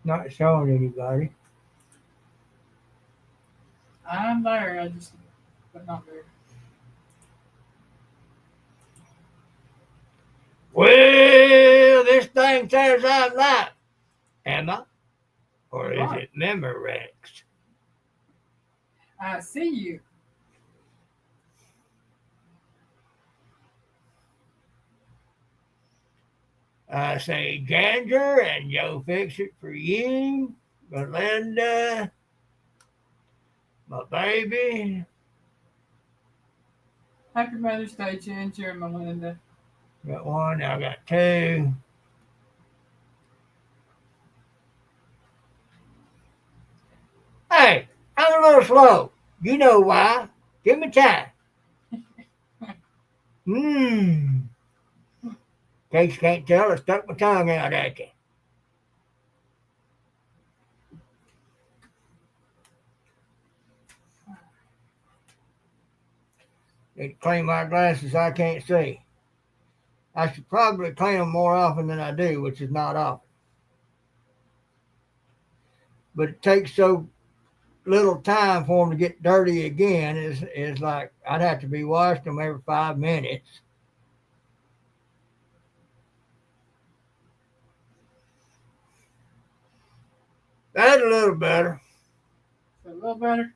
Not showing anybody. I'm there. But not there. Well, this thing says I'm not. Am I? Or You is are. it Memorex? I see you. I say Ginger and Joe fix it for you. Belinda, my baby. Happy Mother's Day, Ginger and Melinda. Got one, now I got two. Hey, I'm a little slow. You know why. Give me time. Mmm. In case you can't tell, I stuck my tongue out at you. Need to clean my glasses, I can't see. I should probably clean them more often than I do, which is not often. But it takes so little time for them to get dirty again. Is like I'd have to be washing them every 5 minutes. That's a little better. Feel a little better?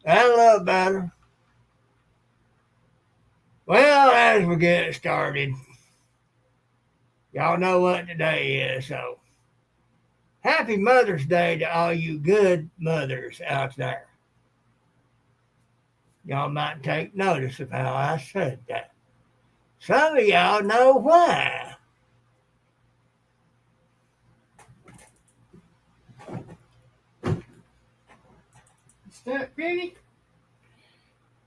That's a little better. Well, as we get started, y'all know what today is, so happy Mother's Day to all you good mothers out there. Y'all might take notice of how I said that. Some of y'all know why. You stuck, Piggy?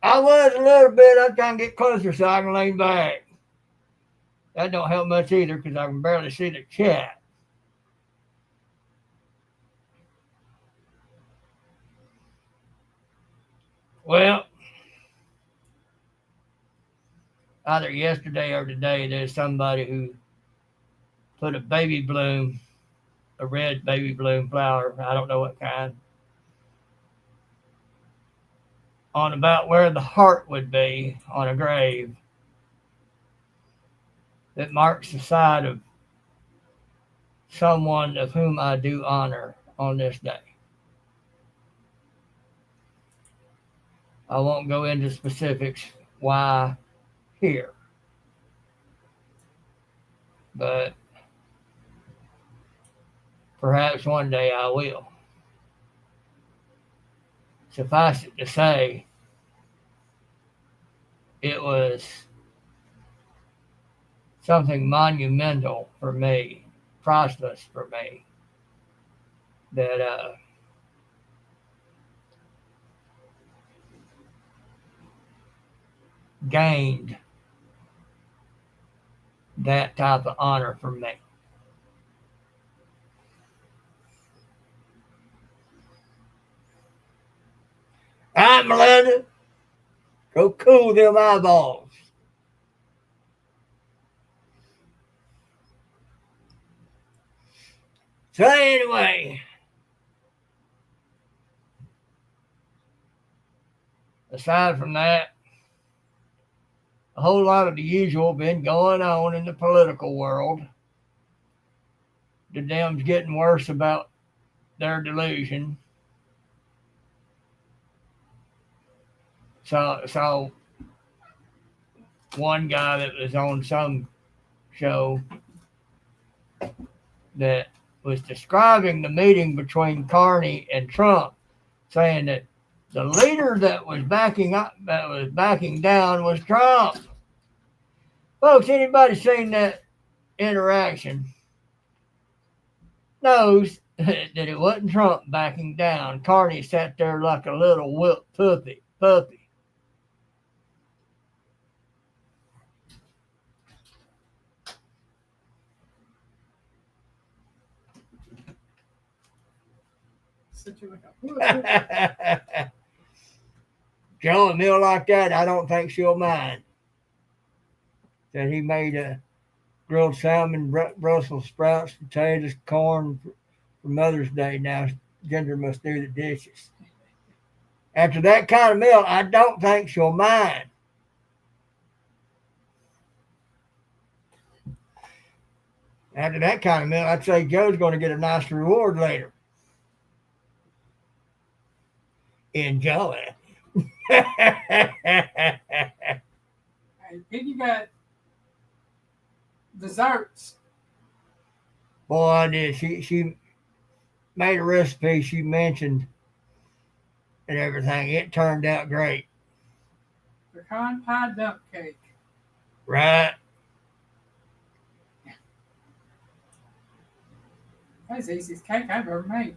I was a little bit. I'm trying to get closer so I can lean back. That don't help much either because I can barely see the chat. Well, either yesterday or today, there's somebody who put a baby bloom, a red baby bloom flower, I don't know what kind, on about where the heart would be on a grave that marks the side of someone of whom I do honor on this day. I won't go into specifics why here, but perhaps one day I will. Suffice it to say, it was something monumental for me, priceless for me, that gained that type of honor from me. All right, Melinda, go cool them eyeballs. So anyway, aside from that, a whole lot of the usual been going on in the political world. The Dems getting worse about their delusion. So one guy that was on some show that was describing the meeting between Carney and Trump, saying that the leader that was backing up, that was backing down, was Trump. Folks, anybody seen that interaction knows that it wasn't Trump backing down. Carney sat there like a little whipped puppy. Sit you like a Joe, a meal like that, I don't think she'll mind. Said he made a grilled salmon, Brussels sprouts, potatoes, corn, for Mother's Day. Now Ginger must do the dishes. After that kind of meal, I don't think she'll mind. After that kind of meal, I'd say Joe's going to get a nice reward later. Enjoy. Hey, Piggy got desserts. Boy, did she made a recipe she mentioned and everything. It turned out great. Pecan pie dump cake. Right? That's the easiest cake I've ever made.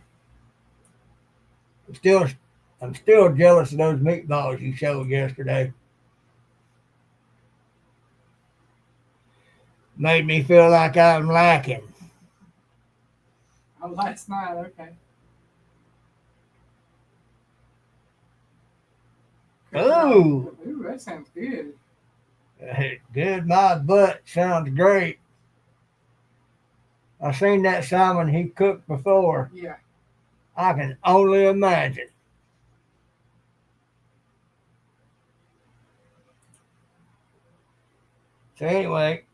I'm still jealous of those meatballs you showed yesterday. Made me feel like I'm lacking. Oh, last night, okay. Ooh, Ooh, that sounds good. good. My butt sounds great. I seen that salmon he cooked before. Yeah. I can only imagine. So anyway,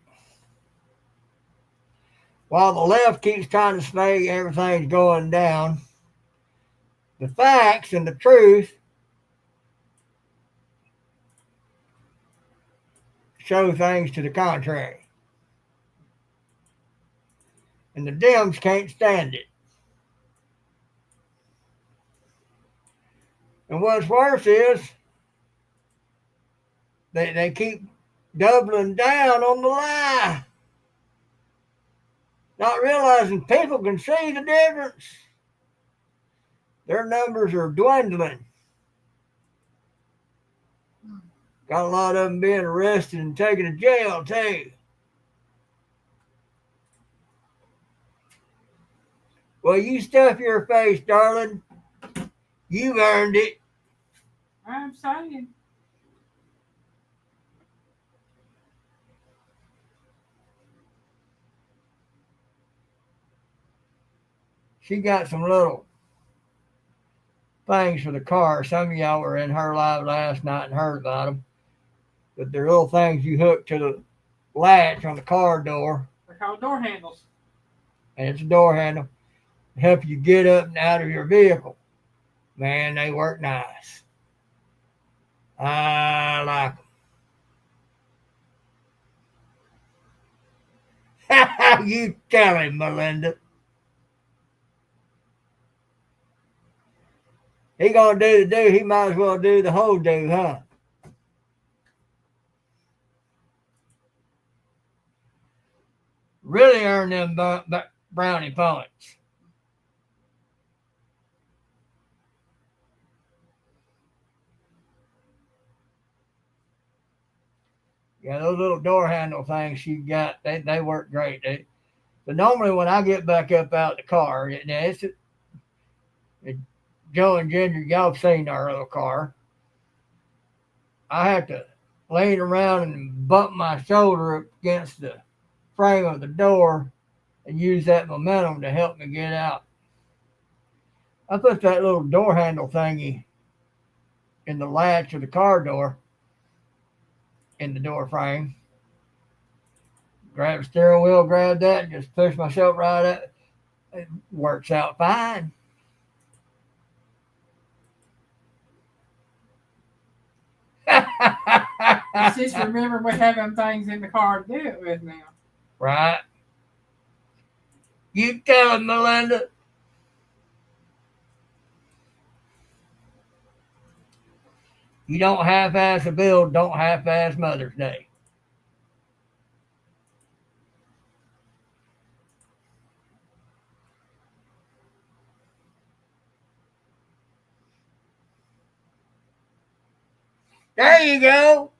while the left keeps trying to say everything's going down, the facts and the truth show things to the contrary. And the Dems can't stand it. And what's worse is they keep doubling down on the lie, not realizing people can see the difference. Their numbers are dwindling. Got a lot of them being arrested and taken to jail, too. Well, you stuff your face, darling. You've earned it. I'm saying. She got some little things for the car. Some of y'all were in her live last night and heard about them. But they're little things you hook to the latch on the car door. They're called door handles. And it's a door handle to help you get up and out of your vehicle. Man, they work nice. I like them. You tell him, Melinda. He gonna do the do. He might as well do the whole do, huh? Really earn them brownie points. Yeah, those little door handle things she got, they work great. But normally when I get back up out the car, Joe and Ginger, y'all have seen our little car. I have to lean around and bump my shoulder up against the frame of the door and use that momentum to help me get out. I put that little door handle thingy in the latch of the car door in the door frame. Grab the steering wheel, grab that, and just push myself right up. It works out fine. Just remember we have them things in the car to do it with now. Right. You tell him, Melinda. You don't half-ass a build, don't half-ass Mother's Day. There you go.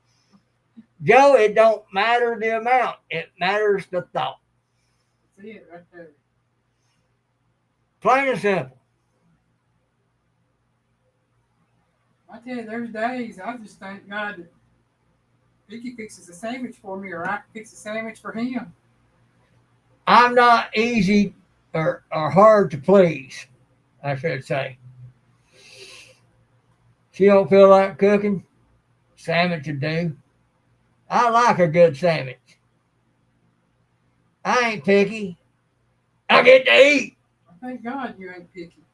Joe, it don't matter the amount. It matters the thought. See it right there. Plain and simple. I tell you, there's days I just thank God that Vicky fixes a sandwich for me, or I can fix a sandwich for him. I'm not easy are hard to please, I should say. She don't feel like cooking. Sandwich would do. I like a good sandwich. I ain't picky. I get to eat. Thank God you ain't picky.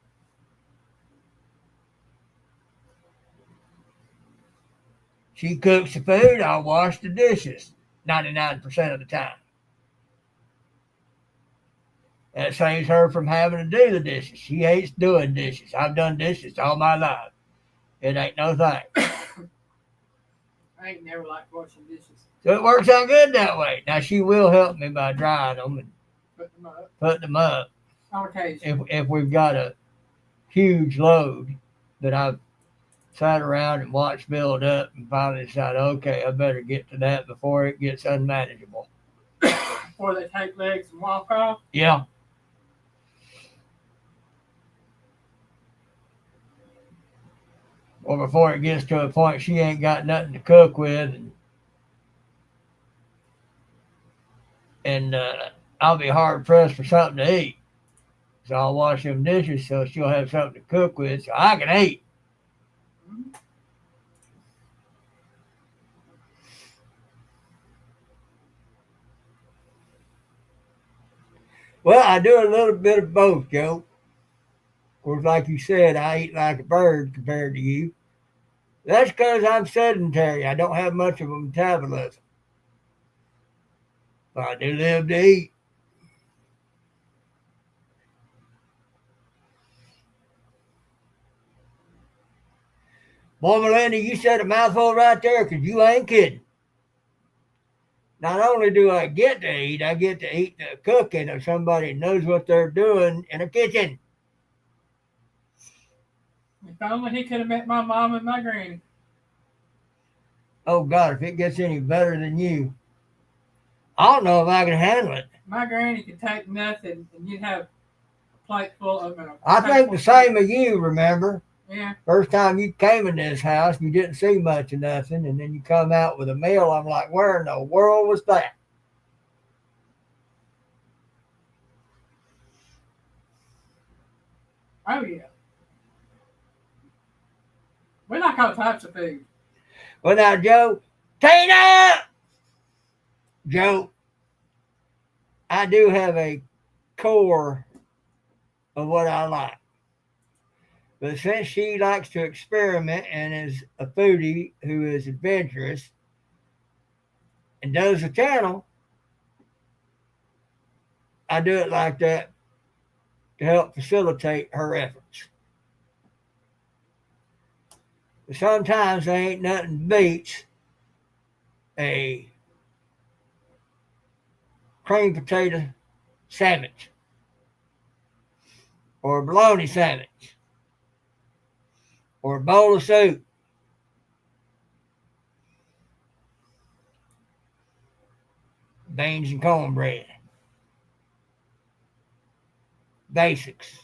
She cooks the food, I'll wash the dishes 99% of the time. That saves her from having to do the dishes. She hates doing dishes. I've done dishes all my life. It ain't no thing. I ain't never liked washing dishes. So it works out good that way. Now she will help me by drying them and putting them up. On occasion. If we've got a huge load that I've sat around and watched build up and finally decided, okay, I better get to that before it gets unmanageable. Before they take legs and walk off? Yeah. Or before it gets to a point she ain't got nothing to cook with, and I'll be hard pressed for something to eat. So I'll wash them dishes so she'll have something to cook with so I can eat. Well, I do a little bit of both, Joe. Of course, like you said, I eat like a bird compared to you. That's because I'm sedentary. I don't have much of a metabolism. But I do live to eat. Boy, Melinda, you said a mouthful right there because you ain't kidding. Not only do I get to eat the cooking of somebody who knows what they're doing in a kitchen. If only he could have met my mom and my granny. Oh, God, if it gets any better than you, I don't know if I can handle it. My granny could take nothing, and you'd have a plate full of it. I think the same of you, remember? Yeah. First time you came in this house, you didn't see much of nothing, and then you come out with a meal. I'm like, where in the world was that? Oh, yeah. We like all types of food. Well, now, Joe, Tina! Joe, I do have a core of what I like. But since she likes to experiment and is a foodie who is adventurous and does the channel, I do it like that to help facilitate her efforts. But sometimes there ain't nothing beats a cream potato sandwich or a bologna sandwich or a bowl of soup. Beans and cornbread. Basics.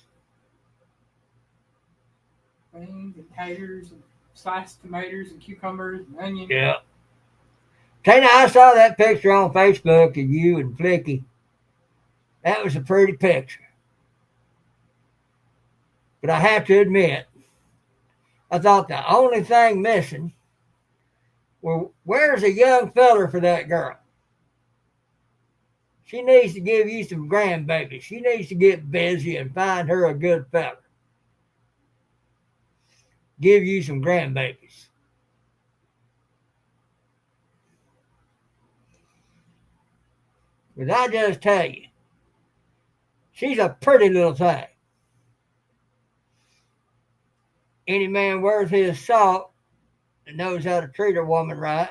Beans and taters and sliced tomatoes and cucumbers and onions. Yeah. Tina, I saw that picture on Facebook of you and Flicky. That was a pretty picture. But I have to admit, I thought the only thing missing well, where's a young feller for that girl? She needs to give you some grandbabies. She needs to get busy and find her a good fella. Give you some grandbabies. But I just tell you, she's a pretty little thing. Any man worth his salt that knows how to treat a woman right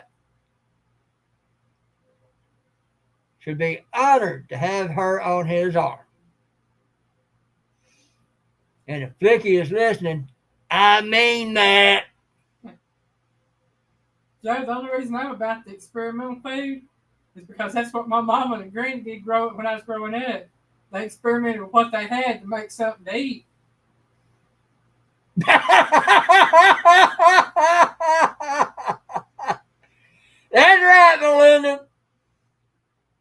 should be honored to have her on his arm. And if Flicky is listening, I mean that. Joe, the only reason I'm about the experimental food is because that's what my mama and granny did when I was growing up. They experimented with what they had to make something to eat. That's right, Melinda.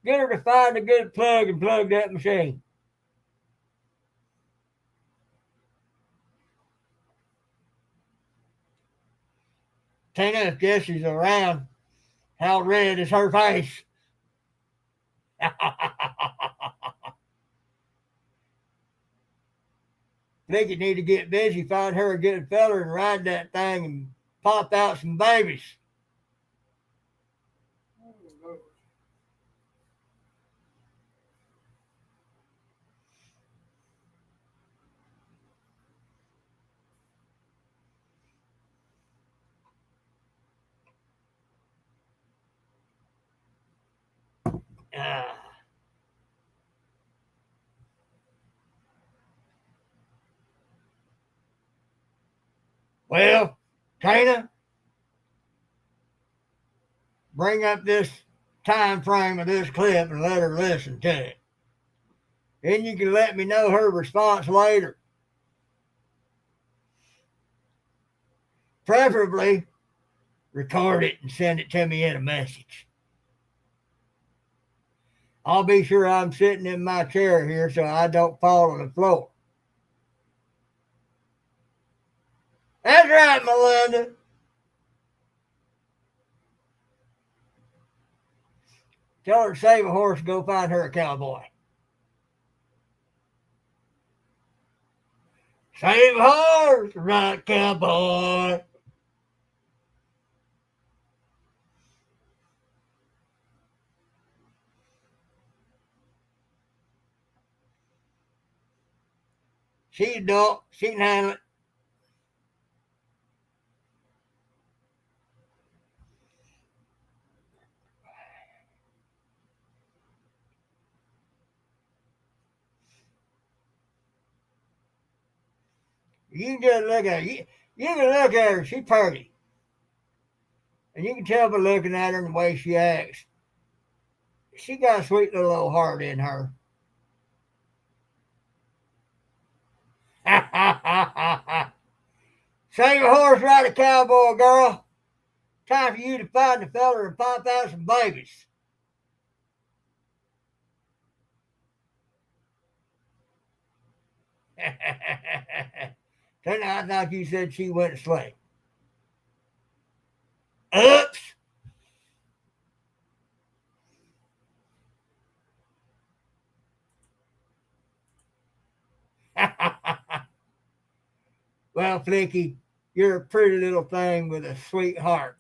Get her to find a good plug and plug that machine. Tina, if Jesse's around, how red is her face? Think you need to get busy, find her a good feller, and ride that thing and pop out some babies. Oh, Lord. Ah. Well, Tina, bring up this time frame of this clip and let her listen to it. Then you can let me know her response later. Preferably, record it and send it to me in a message. I'll be sure I'm sitting in my chair here so I don't fall on the floor. That's right, Melinda. Tell her to save a horse and go find her a cowboy. Save a horse, right, cowboy. She's adult. She can handle it. You can just look at her. You can look at her. She's pretty. And you can tell by looking at her and the way she acts. She got a sweet little old heart in her. Save a horse, ride a cowboy, girl. Time for you to find the fella and pop out some babies. I thought you said she went to sleep. Oops. Well, Flicky, you're a pretty little thing with a sweet heart.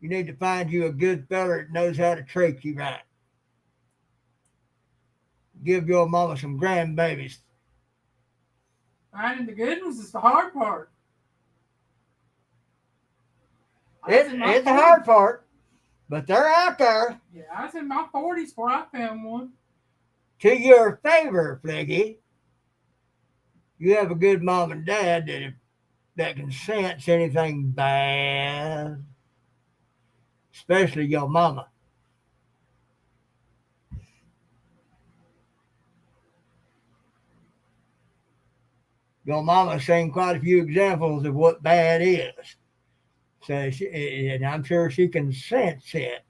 You need to find you a good fella that knows how to treat you right. Give your mama some grandbabies. Finding the good ones is the hard part. It's the hard part, but they're out there. Yeah, I was in my 40s before I found one. To your favor, Flicky, you have a good mom and dad that can sense anything bad, especially your mama. Your mama's seen quite a few examples of what bad is. So, and I'm sure she can sense it.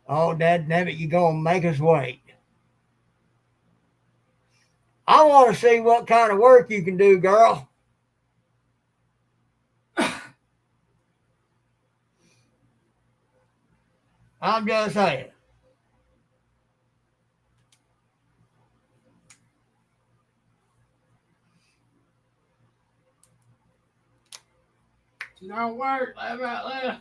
Oh, dadnabbit, you gonna make us wait. I want to see what kind of work you can do, girl. I'm just saying. She don't work. How about that?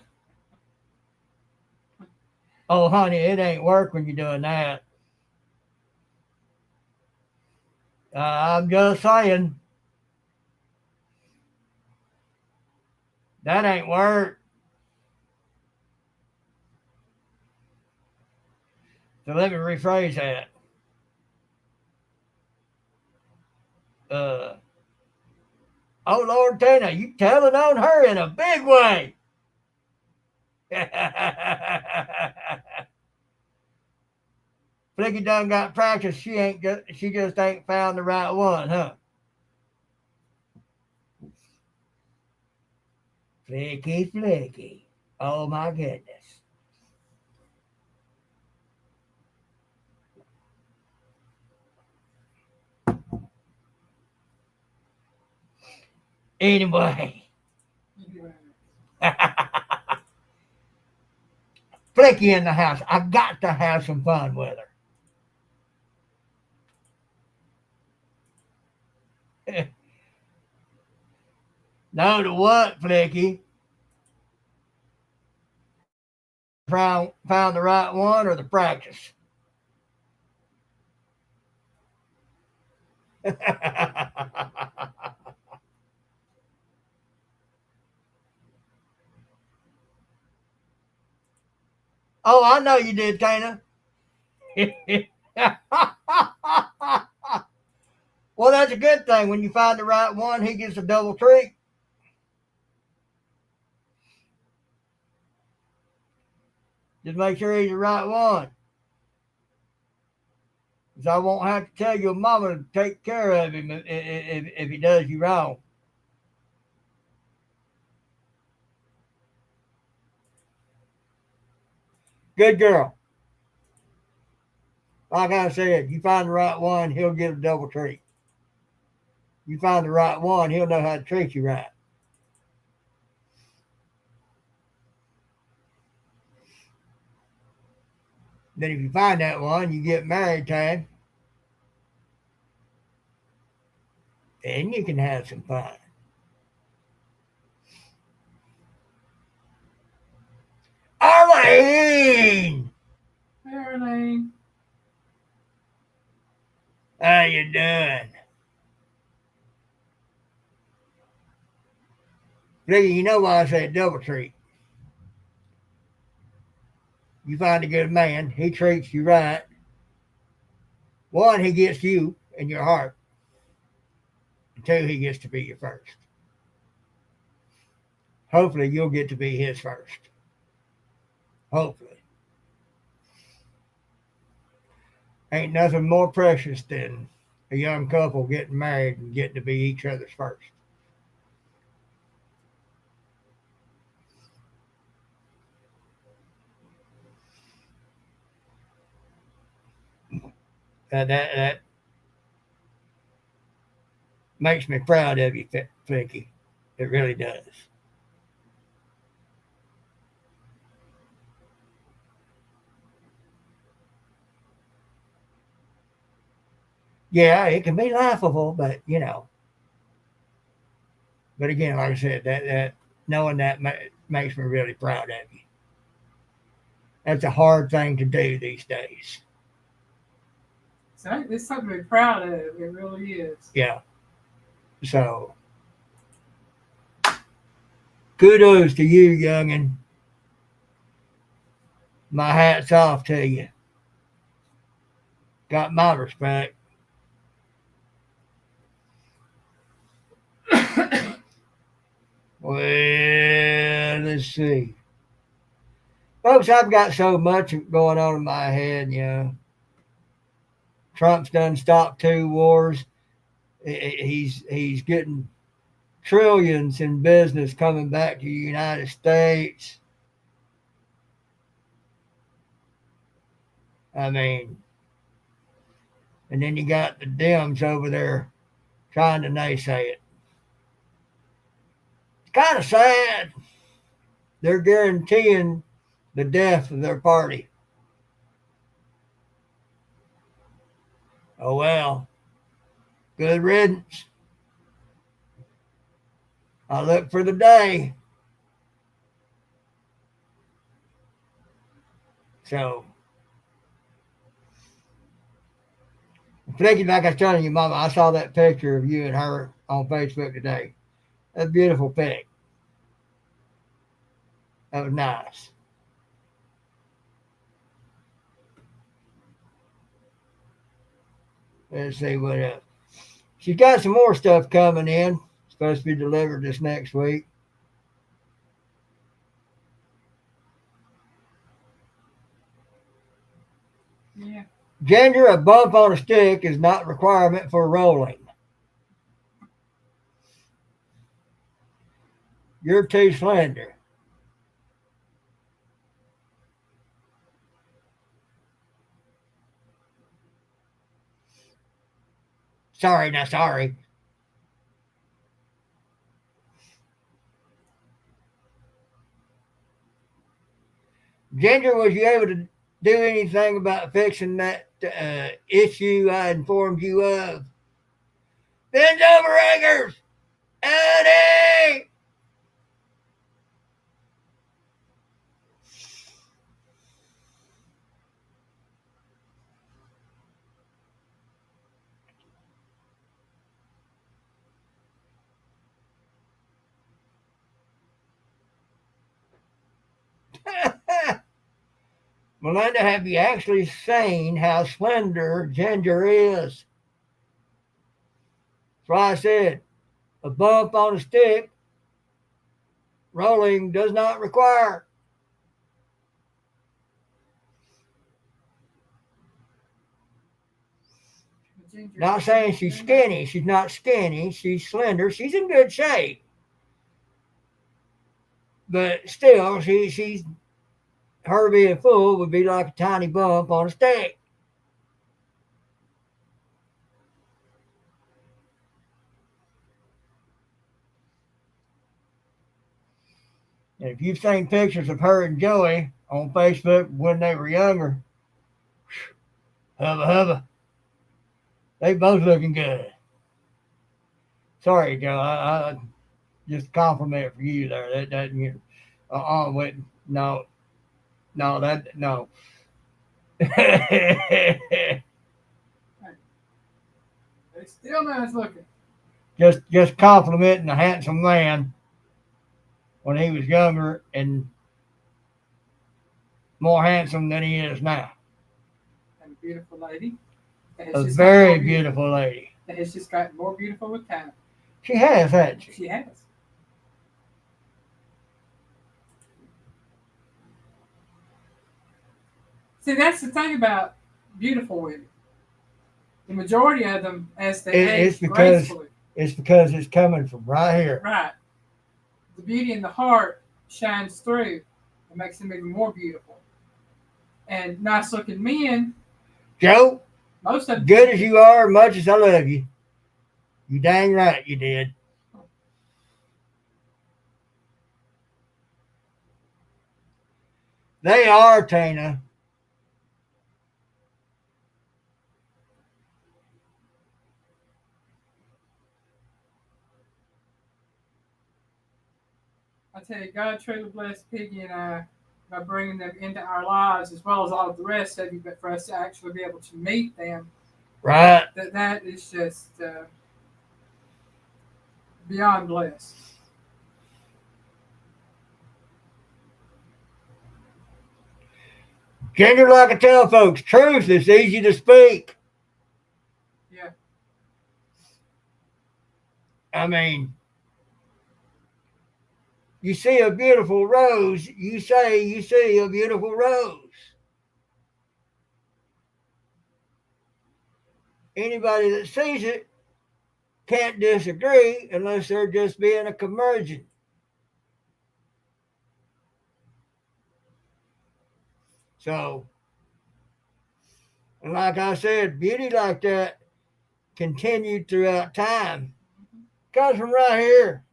Oh, honey, it ain't work when you're doing that. I'm just saying. That ain't work. So let me rephrase that. Uh, oh, Lord Tina, you telling on her in a big way. Flicky done got practice. She just ain't found the right one, huh? Flicky. Oh my goodness. Anyway. Anyway. Flicky in the house. I got to have some fun with her. No, to what, Flicky? Found the right one or the practice? Oh, I know you did, Tana. Well, that's a good thing. When you find the right one, he gets a double treat. Just make sure he's the right one. Because I won't have to tell your mama to take care of him if he does you wrong. Good girl. Like I said, you find the right one, he'll get a double treat. You find the right one, he'll know how to treat you right. Then if you find that one, you get married time. Then you can have some fun. Arlene! Hey, Arlene. How you doing? Figure you know why I say double treat. You find a good man, he treats you right. One, he gets you in your heart. And two, he gets to be your first. Hopefully, you'll get to be his first. Hopefully. Ain't nothing more precious than a young couple getting married and getting to be each other's first. That makes me proud of you, Flicky. It really does. Yeah, it can be laughable, but you know. But again, like I said, that knowing that makes me really proud of you. That's a hard thing to do these days. So it's something to be proud of. It really is. Yeah. So kudos to you, youngin. My hat's off to you. Got my respect. Well, let's see. Folks, I've got so much going on in my head, you know. Trump's done stopped two wars. He's getting trillions in business coming back to the United States. I mean, and then you got the Dems over there trying to naysay it. It's kind of sad. They're guaranteeing the death of their party. Oh well, good riddance. I look for the day. So, thinking like I was telling you, Mama, I saw that picture of you and her on Facebook today. That's a beautiful pic. That was nice. Let's see what else. She's got some more stuff coming in. Supposed to be delivered this next week. Yeah. Ginger, a bump on a stick is not a requirement for rolling. You're too slender. Sorry, not sorry. Ginger, was you able to do anything about fixing that issue I informed you of? Bend over, Eggers! Eddie! Melinda, have you actually seen how slender Ginger is? That's why I said a bump on a stick, rolling does not require. Not saying she's skinny. She's not skinny. She's slender. She's in good shape. But still, she's her being full would be like a tiny bump on a stick. And if you've seen pictures of her and Joey on Facebook when they were younger, hubba, they both looking good. Sorry, Joe, I just a compliment for you there. That you wait, no, no. They still nice looking. just complimenting a handsome man when he was younger and more handsome than he is now. And a beautiful lady. A very beautiful lady. That has just gotten more beautiful with time. She has, hasn't she? She has. See, that's the thing about beautiful women. The majority of them, as they age gracefully. It's because it's coming from right here. Right. The beauty in the heart shines through and makes them even more beautiful. And nice looking men. Joe, most of them, good as you are, much as I love you, you dang right you did. They are, Tana. I tell you, God truly blessed Piggy and I by bringing them into our lives as well as all of the rest of you, but for us to actually be able to meet them, right? That is just beyond blessed. Ginger, like I tell folks, truth is easy to speak. Yeah. I mean, you see a beautiful rose, you say you see a beautiful rose. Anybody that sees it can't disagree unless they're just being a curmudgeon. So, and like I said, beauty like that continued throughout time. Comes from right here.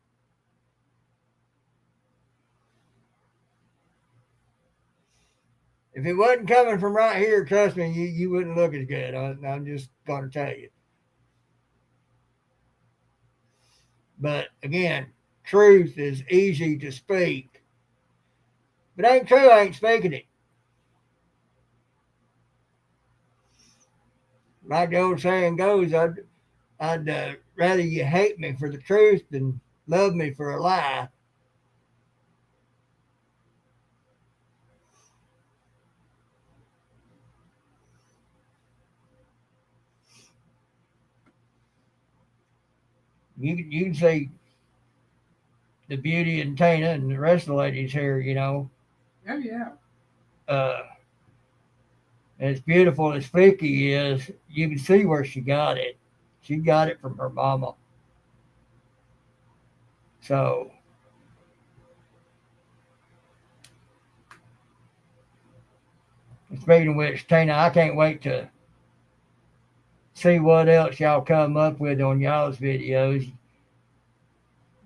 If it wasn't coming from right here, trust me, you wouldn't look as good. I'm just going to tell you. But again, truth is easy to speak. If it ain't true, I ain't speaking it. Like the old saying goes, I'd rather you hate me for the truth than love me for a lie. You can see the beauty in Tana and the rest of the ladies here, you know. Oh, yeah. As beautiful as Vicky is, you can see where she got it. She got it from her mama. So, speaking of which, Tana, I can't wait to see what else y'all come up with on y'all's videos.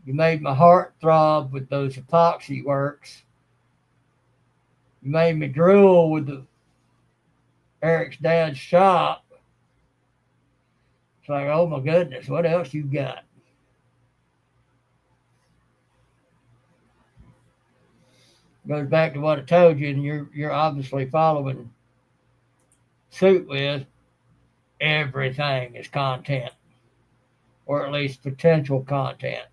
You made my heart throb with those epoxy works. You made me drool with Eric's dad's shop. It's like, oh my goodness, what else you got? Goes back to what I told you, and you're obviously following suit with. Everything is content, or at least potential content.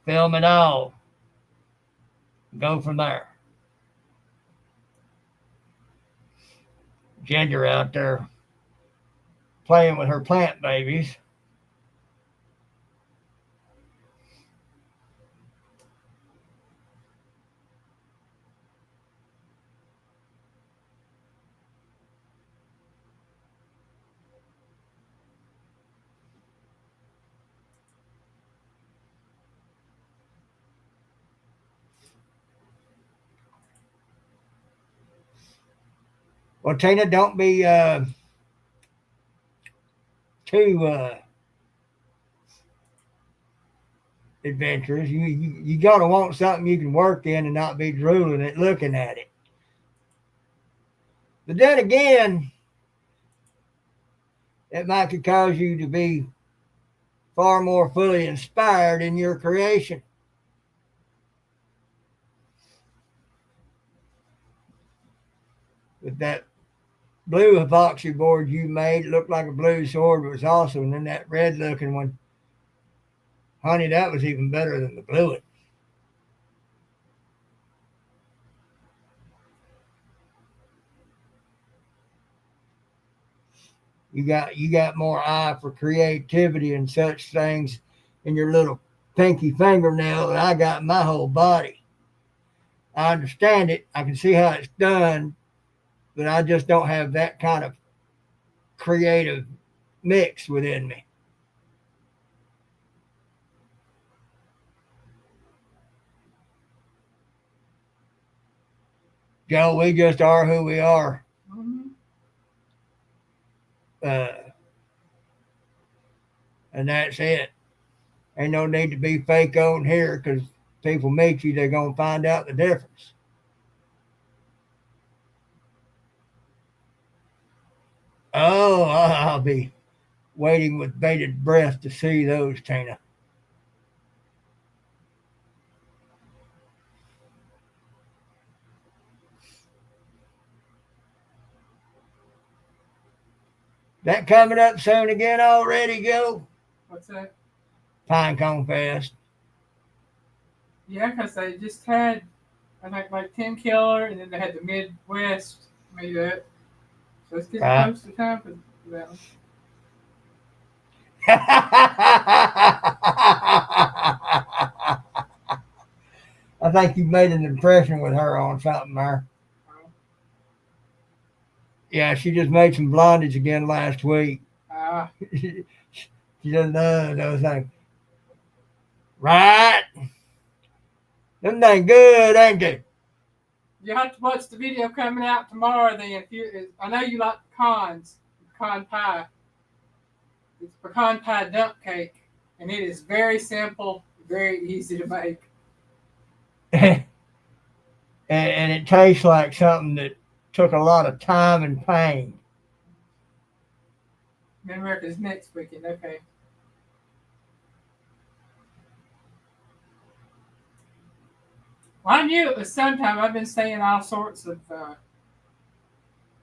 Film it all. Go from there. Ginger out there playing with her plant babies. Well, Tina, don't be too adventurous. You gotta want something you can work in and not be drooling at looking at it. But then again, it might could cause you to be far more fully inspired in your creation. With that blue epoxy board you made, it looked like a blue sword, but it was awesome. And then that red looking one, honey, that was even better than the blue one. You got more eye for creativity and such things in your little pinky fingernail than I got in my whole body. I understand it. I can see how it's done, but I just don't have that kind of creative mix within me. Joe, we just are who we are. Mm-hmm. And that's it. Ain't no need to be fake on here because people meet you, they're going to find out the difference. Oh, I'll be waiting with bated breath to see those, Tina. That coming up soon again already, Joe? What's that? Pinecone Fest. Yeah, because they just had, I think, like 10 Killer, and then they had the Midwest meet up. So let's get close to time for that one. I think you made an impression with her on something there. Yeah, she just made some blondies again last week. She doesn't know those things. Right? Them things good, ain't they? You have to watch the video coming out tomorrow then. I know you like pecans, pecan pie. It's pecan pie dump cake, and it is very simple, very easy to make. And it tastes like something that took a lot of time and pain. Mid-America's next weekend, okay. Well, I knew it was sometime. I've been saying all sorts of...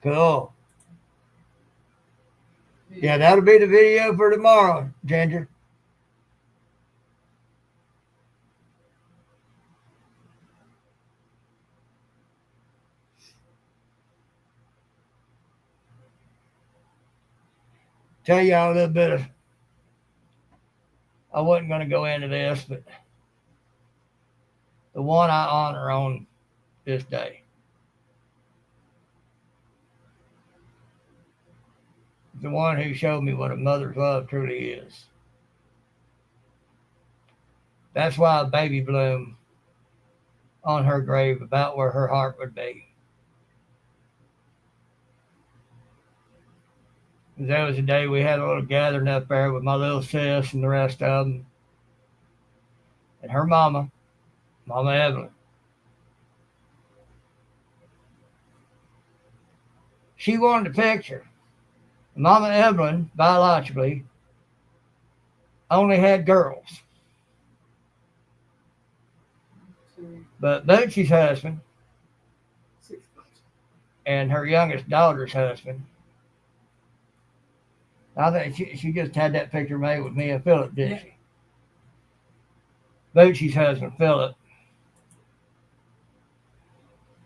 Cool. Yeah, that'll be the video for tomorrow, Ginger. Tell y'all a little bit of... I wasn't going to go into this, but the one I honor on this day. The one who showed me what a mother's love truly is. That's why a baby bloom on her grave about where her heart would be. There was a day we had a little gathering up there with my little sis and the rest of them. And her mama, Mama Evelyn, she wanted a picture. Mama Evelyn, biologically, only had girls. But Bootsy's husband and her youngest daughter's husband, I think she just had that picture made with me and Philip, didn't she? Bootsy's husband, Philip.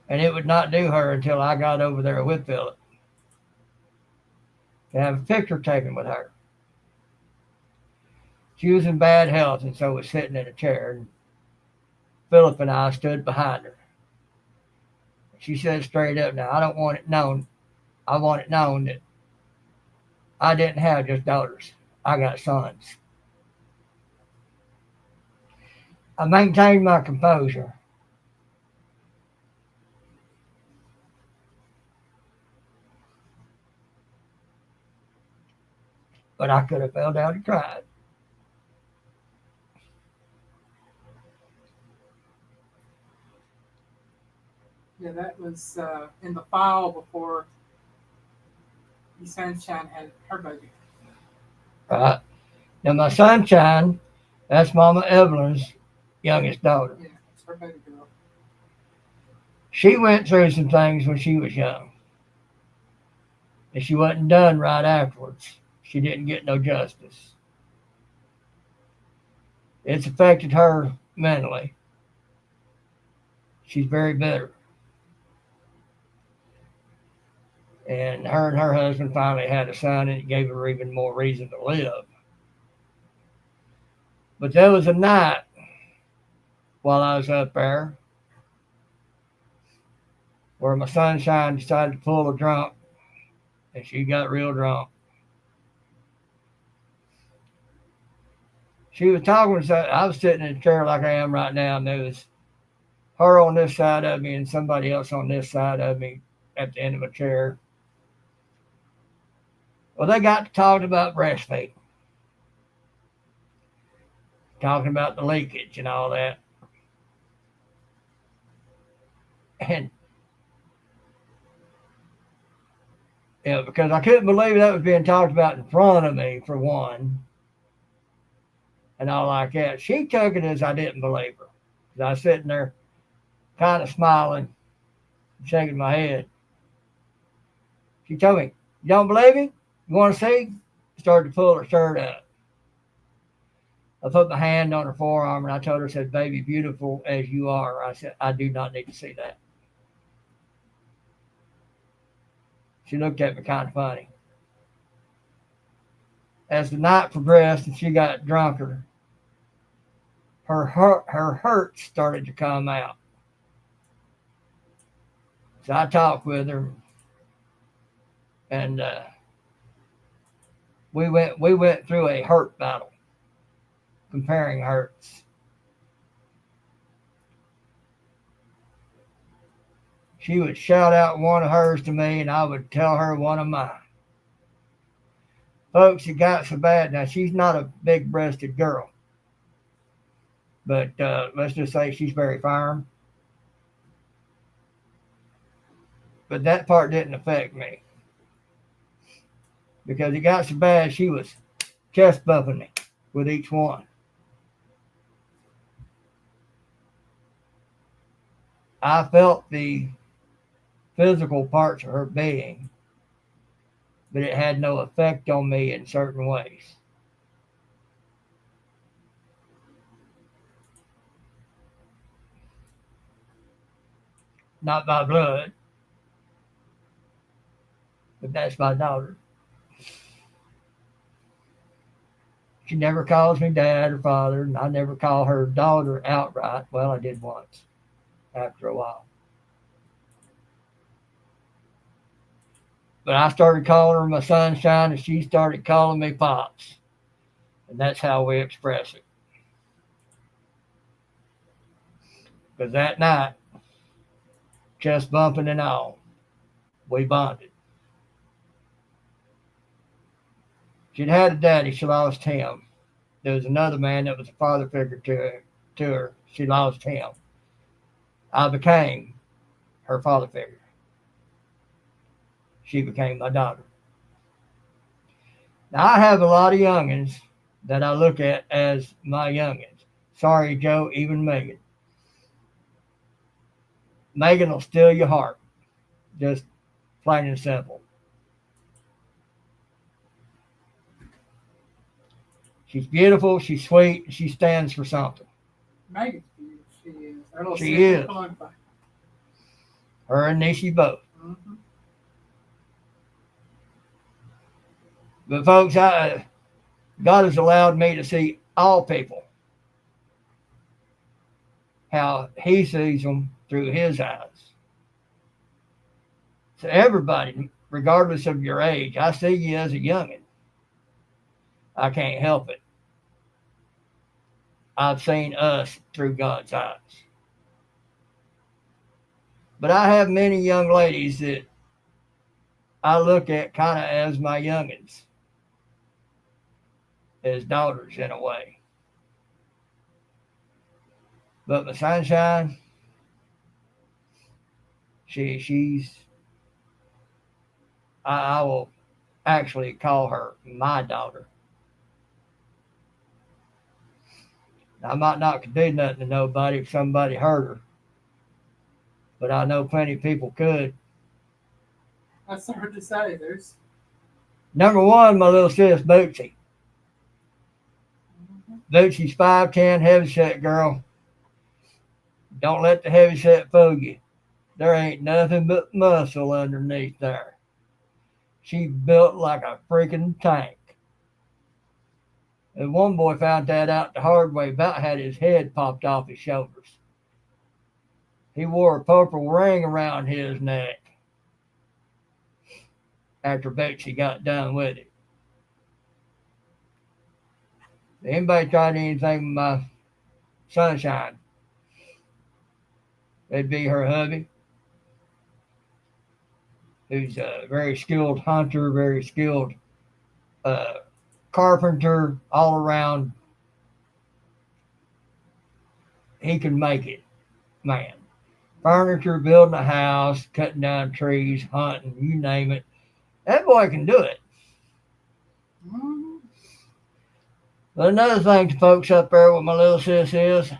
And it would not do her until I got over there with Philip to have a picture taken with her. She was in bad health and so was sitting in a chair. And Philip and I stood behind her. She said straight up, now, I don't want it known. I want it known that I didn't have just daughters. I got sons. I maintained my composure. But I could have fell down and cried. Yeah, that was in the fall before the Sunshine had her baby. Right. Now my Sunshine, that's Mama Evelyn's youngest daughter. Yeah, it's her baby girl. She went through some things when she was young. And she wasn't done right afterwards. She didn't get no justice. It's affected her mentally. She's very bitter. And her husband finally had a son, and it gave her even more reason to live. But there was a night while I was up there where my Sunshine decided to pull a drunk, and she got real drunk. She was talking to, I was sitting in a chair like I am right now, and there was her on this side of me and somebody else on this side of me at the end of a chair. Well, they got to talking about breastfeeding, talking about the leakage and all that. And yeah, because I couldn't believe that was being talked about in front of me, for one, and all like that. She took it as I didn't believe her. Because I was sitting there kind of smiling, shaking my head. She told me, you don't believe me? You want to see? Started to pull her shirt up. I put my hand on her forearm and I told her, I said, baby, beautiful as you are, I said, I do not need to see that. She looked at me kind of funny. As the night progressed and she got drunker, her hurt started to come out. So I talked with her, and we went through a hurt battle, comparing hurts. She would shout out one of hers to me, and I would tell her one of mine. Folks, it got so bad. Now, she's not a big-breasted girl, but let's just say she's very firm. But that part didn't affect me, because it got so bad she was chest bumping me with each one. I felt the physical parts of her being, but it had no effect on me in certain ways. Not by blood, but that's my daughter. She never calls me dad or father, and I never call her daughter outright. Well, I did once, after a while. But I started calling her my Sunshine, and she started calling me Pops. And that's how we express it. Because that night, chest bumping and all, we bonded. She'd had a daddy, she lost him. There was another man that was a father figure to her. She lost him. I became her father figure. she became my daughter. Now, I have a lot of youngins that I look at as my youngins. Sorry, Joe, even Megan. Megan will steal your heart. Just plain and simple. She's beautiful, she's sweet, and she stands for something. Megan's beautiful. She is. Her little She sister, is. come on by. Her and Nishi both. Mm-hmm. But folks, God has allowed me to see all people how He sees them through His eyes. So everybody, regardless of your age, I see you as a youngin'. I can't help it. I've seen us through God's eyes. But I have many young ladies that I look at kind of as my youngins, as daughters in a way. But my sunshine, she's I will actually call her my daughter. I might not could do nothing to nobody if somebody hurt her, but I know plenty of people could. That's hard to say. There's. Number one, my little sis Bootsy. Bootsy's 5'10", heavyset girl. Don't let the heavyset fool you. There ain't nothing but muscle underneath there. She built like a freaking tank. And one boy found that out the hard way, about had his head popped off his shoulders. He wore a purple ring around his neck after Betsy got done with it. If anybody tried anything with my sunshine, it'd be her hubby, who's a very skilled hunter, very skilled carpenter, all around. He can make it, man. Furniture, building a house, cutting down trees, hunting, you name it. That boy can do it. Mm-hmm. But another thing to folks up there with my little sis is,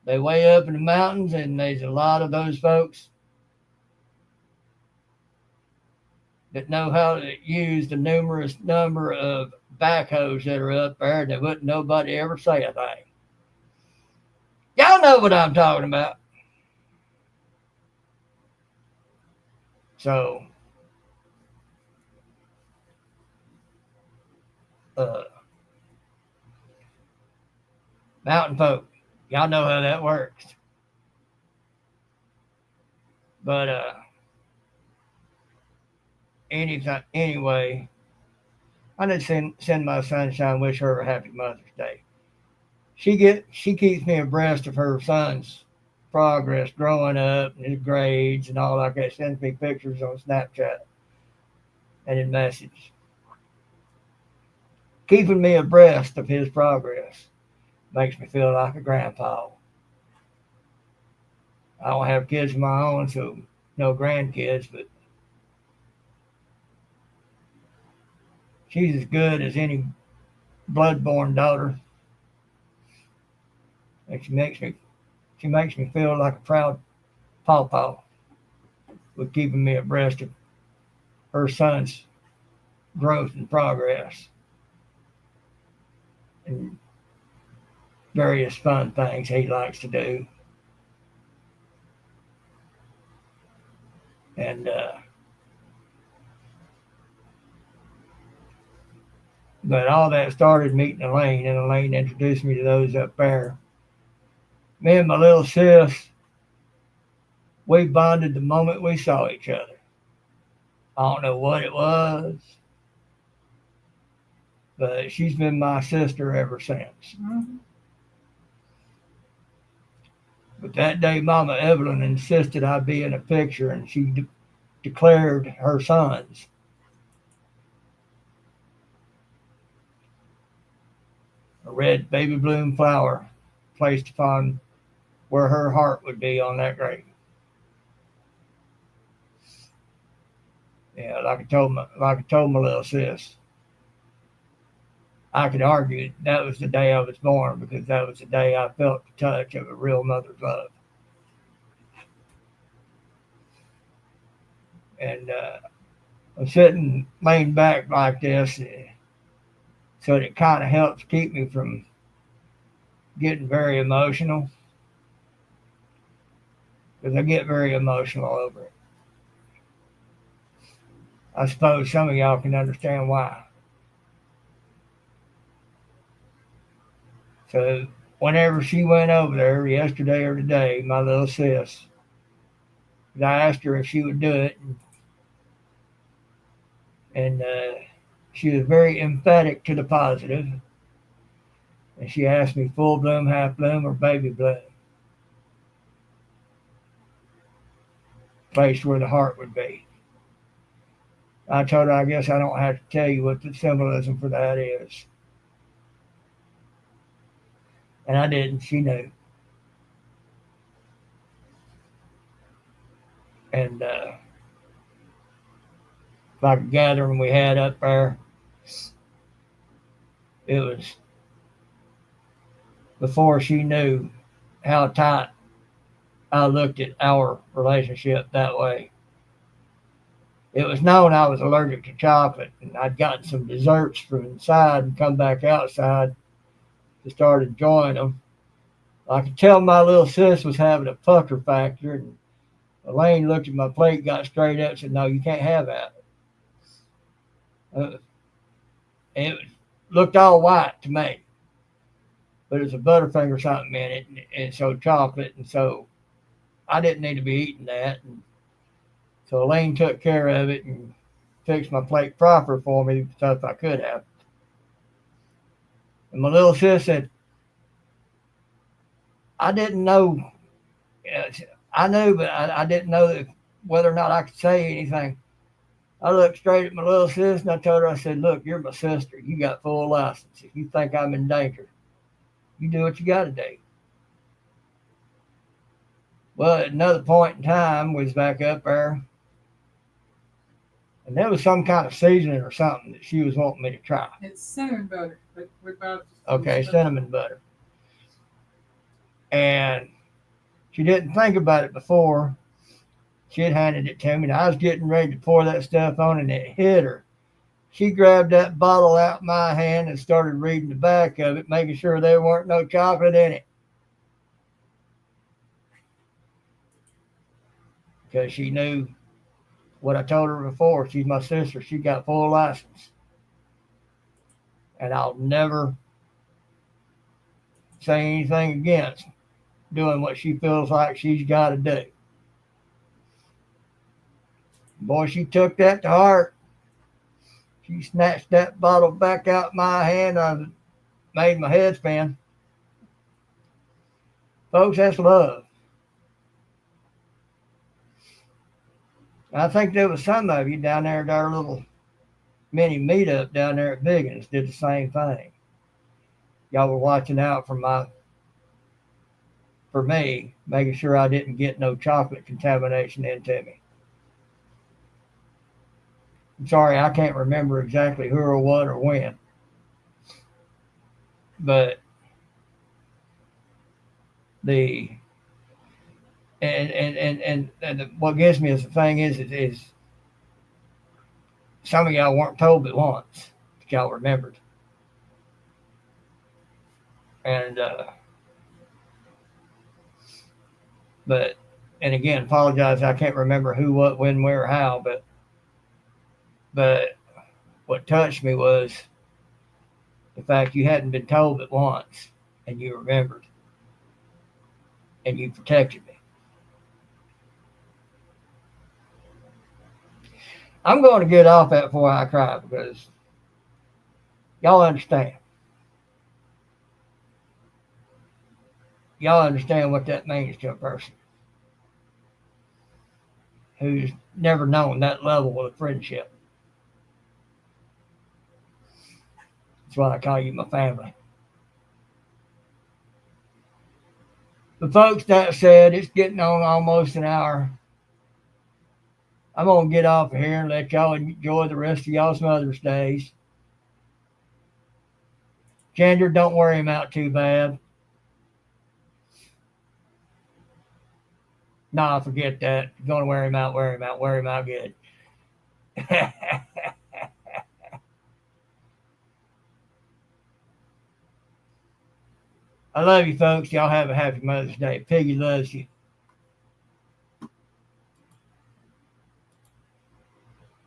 they way up in the mountains, and there's a lot of those folks that know how to use the numerous number of backhoes that are up there, and that wouldn't nobody ever say a thing. Y'all know what I'm talking about. So, mountain folk, y'all know how that works. But anyway, I did send my sunshine, wish her a happy Mother's Day. She keeps me abreast of her son's progress growing up and his grades and all like that. Sends me pictures on Snapchat and in message. Keeping me abreast of his progress makes me feel like a grandpa. I don't have kids of my own, so no grandkids, but she's as good as any blood-born daughter. And she makes me feel like a proud pawpaw with keeping me abreast of her son's growth and progress and various fun things he likes to do. And but all that started meeting Elaine, and Elaine introduced me to those up there. Me and my little sis, we bonded the moment we saw each other. I don't know what it was, but she's been my sister ever since. Mm-hmm. But that day, Mama Evelyn insisted I be in a picture, and she declared her sons. A red baby bloom flower placed upon where her heart would be on that grave. Yeah, like I told my little sis, I could argue that was the day I was born because that was the day I felt the touch of a real mother's love. And I'm sitting laying back like this, so it kind of helps keep me from getting very emotional because I get very emotional over it. I suppose some of y'all can understand why. So whenever she went over there yesterday or today, my little sis, I asked her if she would do it, and she was very emphatic to the positive, and she asked me full bloom, half bloom, or baby bloom, place where the heart would be. I told her I guess I don't have to tell you what the symbolism for that is, and I didn't. She knew, and like a gathering we had up there, it was before she knew how tight I looked at our relationship that way. It was known I was allergic to chocolate, and I'd gotten some desserts from inside and come back outside to start enjoying them. I could tell my little sis was having a pucker factor, and Elaine looked at my plate, got straight up, and said, "No, you can't have that." Uh, it looked all white to me, but it was a Butterfinger something in it, and so chocolate, and so I didn't need to be eating that. And so Elaine took care of it and fixed my plate proper for me, stuff I could have. And my little sis said, "I didn't know. I knew, but I didn't know whether or not I could say anything." I looked straight at my little sis and I told her, I said, "Look, you're my sister. You got full license. If you think I'm in danger, you do what you got to do." Well, at another point in time, we was back up there, and there was some kind of seasoning or something that she was wanting me to try. It's cinnamon butter, but without. Okay, cinnamon butter. And she didn't think about it before. She had handed it to me, and I was getting ready to pour that stuff on, and it hit her. She grabbed that bottle out of my hand and started reading the back of it, making sure there weren't no chocolate in it. Because she knew what I told her before. She's my sister. She got full license. And I'll never say anything against doing what she feels like she's got to do. Boy, she took that to heart. She snatched that bottle back out my hand. I made my head spin. Folks, that's love. I think there was some of you down there at our little mini meetup down there at Biggins did the same thing. Y'all were watching out for me, making sure I didn't get no chocolate contamination into me. I'm sorry, I can't remember exactly who or what or when. But the and what gets me is the thing is some of y'all weren't told but once that y'all remembered. And but and again, apologize, I can't remember who, what, when, where, how, but what touched me was the fact you hadn't been told but once and you remembered and you protected me. I'm going to get off that before I cry because y'all understand. Y'all understand what that means to a person who's never known that level of friendship. That's why I call you my family. But folks, that said, it's getting on almost an hour. I'm gonna get off of here and let y'all enjoy the rest of y'all's Mother's Days. Gender, don't worry him out too bad. Nah, forget that. You're gonna wear him out, wear him out, wear him out good. I love you folks. Y'all have a happy Mother's Day. Piggy loves you.